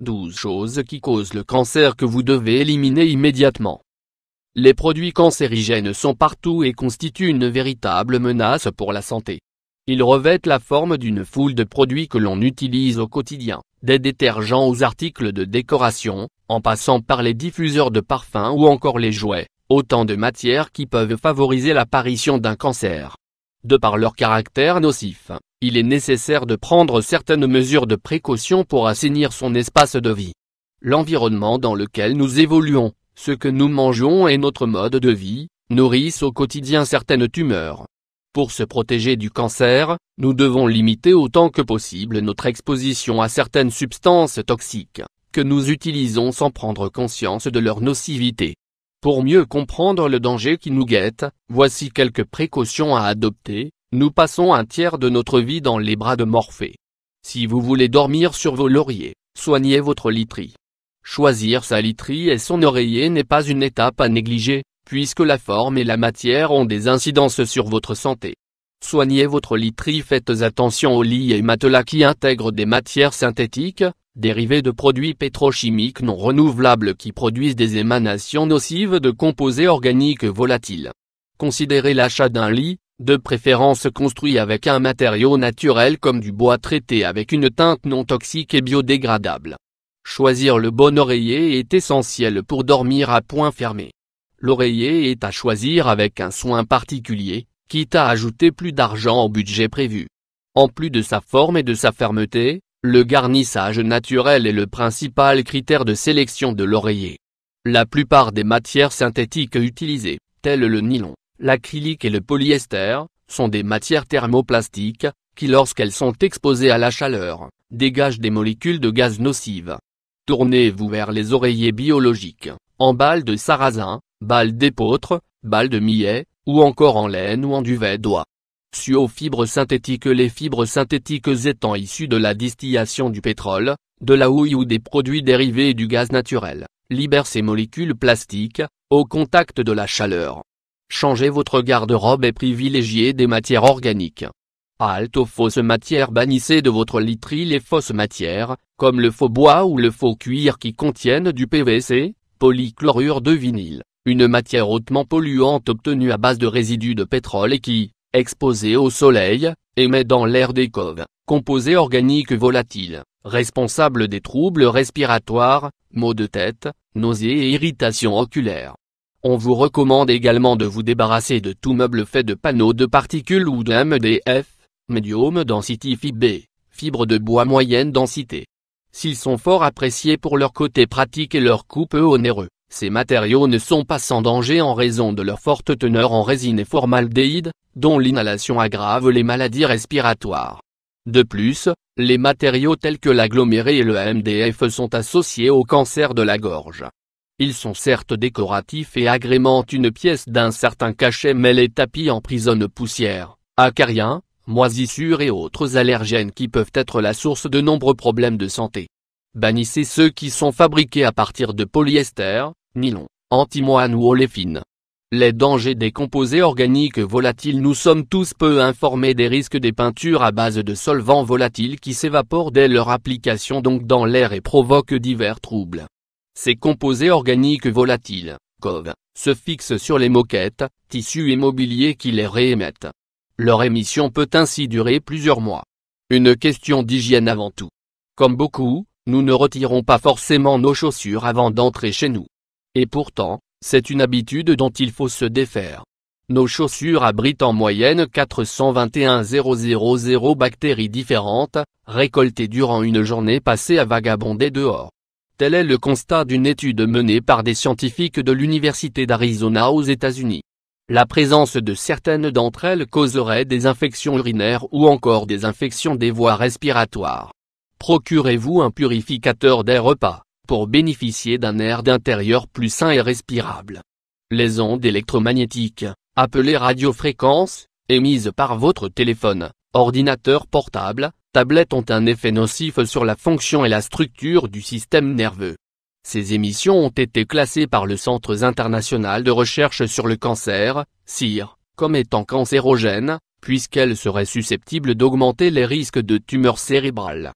12 choses qui causent le cancer que vous devez éliminer immédiatement. Les produits cancérigènes sont partout et constituent une véritable menace pour la santé. Ils revêtent la forme d'une foule de produits que l'on utilise au quotidien, des détergents aux articles de décoration, en passant par les diffuseurs de parfums ou encore les jouets, autant de matières qui peuvent favoriser l'apparition d'un cancer. De par leur caractère nocif, il est nécessaire de prendre certaines mesures de précaution pour assainir son espace de vie. L'environnement dans lequel nous évoluons, ce que nous mangeons et notre mode de vie, nourrissent au quotidien certaines tumeurs. Pour se protéger du cancer, nous devons limiter autant que possible notre exposition à certaines substances toxiques, que nous utilisons sans prendre conscience de leur nocivité. Pour mieux comprendre le danger qui nous guette, voici quelques précautions à adopter. Nous passons un tiers de notre vie dans les bras de Morphée. Si vous voulez dormir sur vos lauriers, soignez votre literie. Choisir sa literie et son oreiller n'est pas une étape à négliger, puisque la forme et la matière ont des incidences sur votre santé. Soignez votre literie. Faites attention aux lits et matelas qui intègrent des matières synthétiques, dérivées de produits pétrochimiques non renouvelables qui produisent des émanations nocives de composés organiques volatiles. Considérez l'achat d'un lit, de préférence construit avec un matériau naturel comme du bois traité avec une teinte non toxique et biodégradable. Choisir le bon oreiller est essentiel pour dormir à point fermé. L'oreiller est à choisir avec un soin particulier, quitte à ajouter plus d'argent au budget prévu. En plus de sa forme et de sa fermeté, le garnissage naturel est le principal critère de sélection de l'oreiller. La plupart des matières synthétiques utilisées, telles le nylon, l'acrylique et le polyester, sont des matières thermoplastiques, qui lorsqu'elles sont exposées à la chaleur, dégagent des molécules de gaz nocives. Tournez-vous vers les oreillers biologiques, en balles de sarrasin, balles d'épeautre, balles de millet, ou encore en laine ou en duvet d'oie. Aux fibres synthétiques. Les fibres synthétiques étant issues de la distillation du pétrole, de la houille ou des produits dérivés du gaz naturel, libèrent ces molécules plastiques, au contact de la chaleur. Changez votre garde-robe et privilégiez des matières organiques. Halte aux fausses matières. Bannissez de votre literie les fausses matières, comme le faux bois ou le faux cuir qui contiennent du PVC, polychlorure de vinyle, une matière hautement polluante obtenue à base de résidus de pétrole et qui, exposée au soleil, émet dans l'air des coves, composés organiques volatiles, responsables des troubles respiratoires, maux de tête, nausées et irritations oculaires. On vous recommande également de vous débarrasser de tout meuble fait de panneaux de particules ou de MDF, Medium Density Fibre, fibres de bois moyenne densité. S'ils sont fort appréciés pour leur côté pratique et leur coût peu onéreux, ces matériaux ne sont pas sans danger en raison de leur forte teneur en résine et formaldéhyde, dont l'inhalation aggrave les maladies respiratoires. De plus, les matériaux tels que l'aggloméré et le MDF sont associés au cancer de la gorge. Ils sont certes décoratifs et agrémentent une pièce d'un certain cachet, mais les tapis emprisonnent poussière, acariens, moisissures et autres allergènes qui peuvent être la source de nombreux problèmes de santé. Bannissez ceux qui sont fabriqués à partir de polyester, nylon, antimoine ou oléfine. Les dangers des composés organiques volatiles. Nous sommes tous peu informés des risques des peintures à base de solvants volatiles qui s'évaporent dès leur application donc dans l'air et provoquent divers troubles. Ces composés organiques volatiles, COV, se fixent sur les moquettes, tissus et mobilier qui les réémettent. Leur émission peut ainsi durer plusieurs mois. Une question d'hygiène avant tout. Comme beaucoup, nous ne retirons pas forcément nos chaussures avant d'entrer chez nous. Et pourtant, c'est une habitude dont il faut se défaire. Nos chaussures abritent en moyenne 421 000 bactéries différentes, récoltées durant une journée passée à vagabonder dehors. Tel est le constat d'une étude menée par des scientifiques de l'Université d'Arizona aux États-Unis. La présence de certaines d'entre elles causerait des infections urinaires ou encore des infections des voies respiratoires. Procurez-vous un purificateur d'air repas, pour bénéficier d'un air d'intérieur plus sain et respirable. Les ondes électromagnétiques, appelées radiofréquences, émises par votre téléphone, ordinateur portable, tablette ont un effet nocif sur la fonction et la structure du système nerveux. Ces émissions ont été classées par le Centre international de recherche sur le cancer, CIR, comme étant cancérogènes, puisqu'elles seraient susceptibles d'augmenter les risques de tumeurs cérébrales.